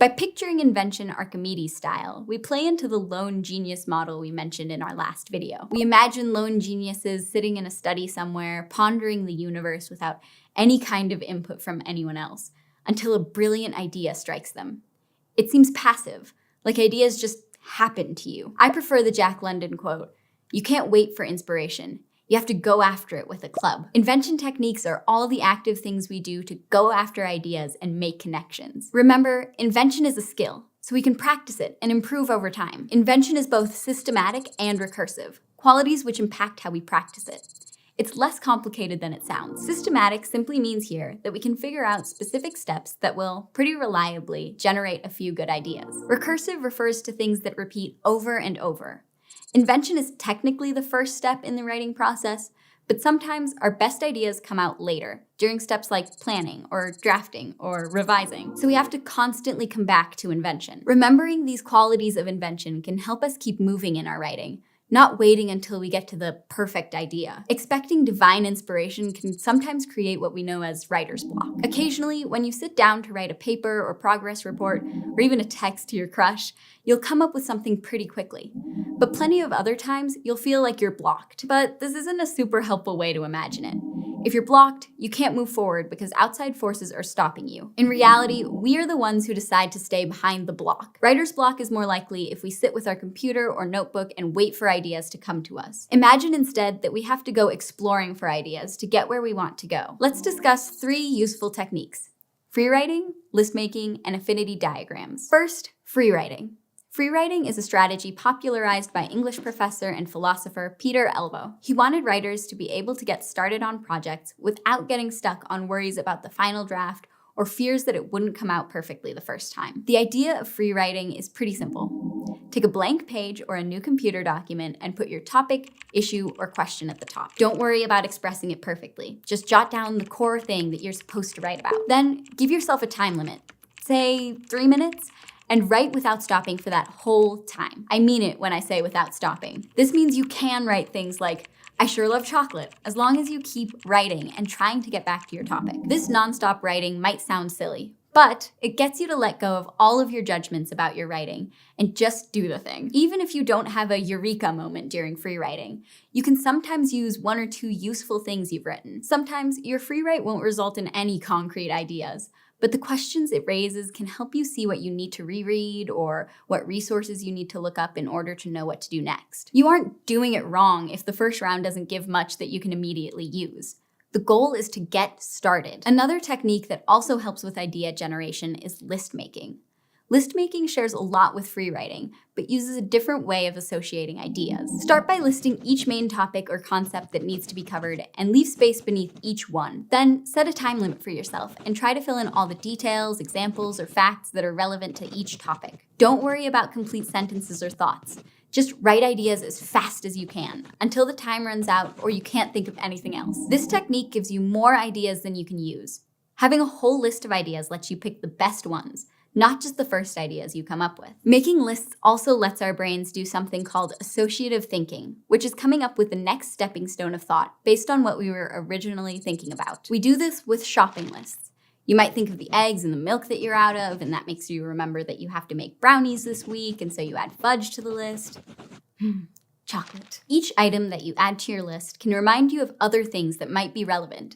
By picturing invention Archimedes style, we play into the lone genius model we mentioned in our last video. We imagine lone geniuses sitting in a study somewhere, pondering the universe without any kind of input from anyone else, until a brilliant idea strikes them. It seems passive, like ideas just happen to you. I prefer the Jack London quote, "You can't wait for inspiration. You have to go after it with a club." Invention techniques are all the active things we do to go after ideas and make connections. Remember, invention is a skill, so we can practice it and improve over time. Invention is both systematic and recursive, qualities which impact how we practice it. It's less complicated than it sounds. Systematic simply means here that we can figure out specific steps that will, pretty reliably, generate a few good ideas. Recursive refers to things that repeat over and over. Invention is technically the first step in the writing process, but sometimes our best ideas come out later, during steps like planning or drafting or revising. So we have to constantly come back to invention. Remembering these qualities of invention can help us keep moving in our writing, not waiting until we get to the perfect idea. Expecting divine inspiration can sometimes create what we know as writer's block. Occasionally, when you sit down to write a paper or progress report, or even a text to your crush, you'll come up with something pretty quickly. But plenty of other times, you'll feel like you're blocked. But this isn't a super helpful way to imagine it. If you're blocked, you can't move forward because outside forces are stopping you. In reality, we are the ones who decide to stay behind the block. Writer's block is more likely if we sit with our computer or notebook and wait for ideas to come to us. Imagine instead that we have to go exploring for ideas to get where we want to go. Let's discuss 3 useful techniques: free writing, list making, and affinity diagrams. First, free writing. Free writing is a strategy popularized by English professor and philosopher Peter Elbow. He wanted writers to be able to get started on projects without getting stuck on worries about the final draft or fears that it wouldn't come out perfectly the first time. The idea of free writing is pretty simple. Take a blank page or a new computer document and put your topic, issue, or question at the top. Don't worry about expressing it perfectly. Just jot down the core thing that you're supposed to write about. Then give yourself a time limit, say 3 minutes, and write without stopping for that whole time. I mean it when I say without stopping. This means you can write things like, "I sure love chocolate," as long as you keep writing and trying to get back to your topic. This nonstop writing might sound silly, but it gets you to let go of all of your judgments about your writing and just do the thing. Even if you don't have a eureka moment during free writing, you can sometimes use 1 or 2 useful things you've written. Sometimes your free write won't result in any concrete ideas, but the questions it raises can help you see what you need to reread or what resources you need to look up in order to know what to do next. You aren't doing it wrong if the first round doesn't give much that you can immediately use. The goal is to get started. Another technique that also helps with idea generation is list making. List making shares a lot with free writing, but uses a different way of associating ideas. Start by listing each main topic or concept that needs to be covered and leave space beneath each one. Then set a time limit for yourself and try to fill in all the details, examples, or facts that are relevant to each topic. Don't worry about complete sentences or thoughts. Just write ideas as fast as you can, until the time runs out or you can't think of anything else. This technique gives you more ideas than you can use. Having a whole list of ideas lets you pick the best ones, not just the first ideas you come up with. Making lists also lets our brains do something called associative thinking, which is coming up with the next stepping stone of thought based on what we were originally thinking about. We do this with shopping lists. You might think of the eggs and the milk that you're out of, and that makes you remember that you have to make brownies this week, and so you add fudge to the list. Chocolate. Each item that you add to your list can remind you of other things that might be relevant.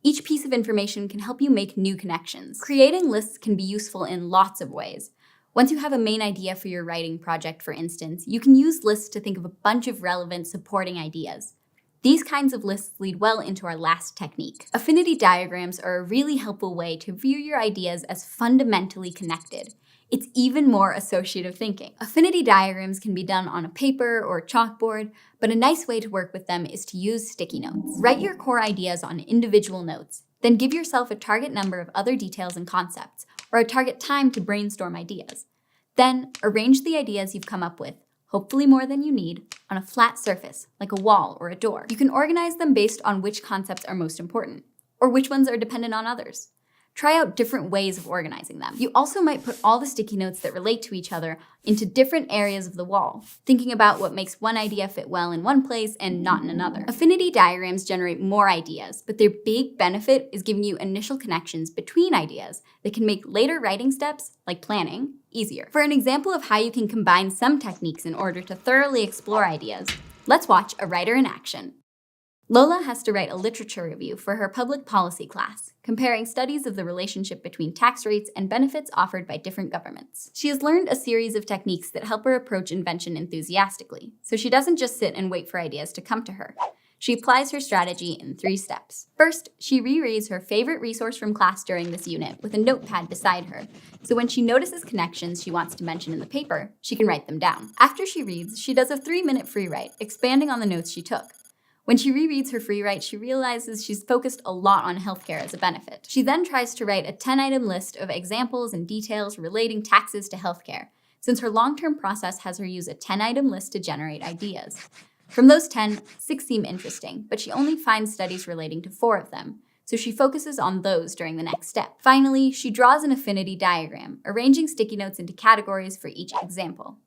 Each piece of information can help you make new connections. Creating lists can be useful in lots of ways. Once you have a main idea for your writing project, for instance, you can use lists to think of a bunch of relevant supporting ideas. These kinds of lists lead well into our last technique. Affinity diagrams are a really helpful way to view your ideas as fundamentally connected. It's even more associative thinking. Affinity diagrams can be done on a paper or chalkboard, but a nice way to work with them is to use sticky notes. Write your core ideas on individual notes, then give yourself a target number of other details and concepts, or a target time to brainstorm ideas. Then arrange the ideas you've come up with, hopefully more than you need, on a flat surface, like a wall or a door. You can organize them based on which concepts are most important, or which ones are dependent on others. Try out different ways of organizing them. You also might put all the sticky notes that relate to each other into different areas of the wall, thinking about what makes one idea fit well in one place and not in another. Affinity diagrams generate more ideas, but their big benefit is giving you initial connections between ideas that can make later writing steps, like planning, easier. For an example of how you can combine some techniques in order to thoroughly explore ideas, let's watch a writer in action. Lola has to write a literature review for her public policy class, comparing studies of the relationship between tax rates and benefits offered by different governments. She has learned a series of techniques that help her approach invention enthusiastically, so she doesn't just sit and wait for ideas to come to her. She applies her strategy in 3 steps. First, she rereads her favorite resource from class during this unit with a notepad beside her, so when she notices connections she wants to mention in the paper, she can write them down. After she reads, she does a 3-minute free write, expanding on the notes she took. When she rereads her free write, she realizes she's focused a lot on healthcare as a benefit. She then tries to write a 10-item list of examples and details relating taxes to healthcare, since her long-term process has her use a 10-item list to generate ideas. From those 10, 6 seem interesting, but she only finds studies relating to 4 of them, so she focuses on those during the next step. Finally, she draws an affinity diagram, arranging sticky notes into categories for each example.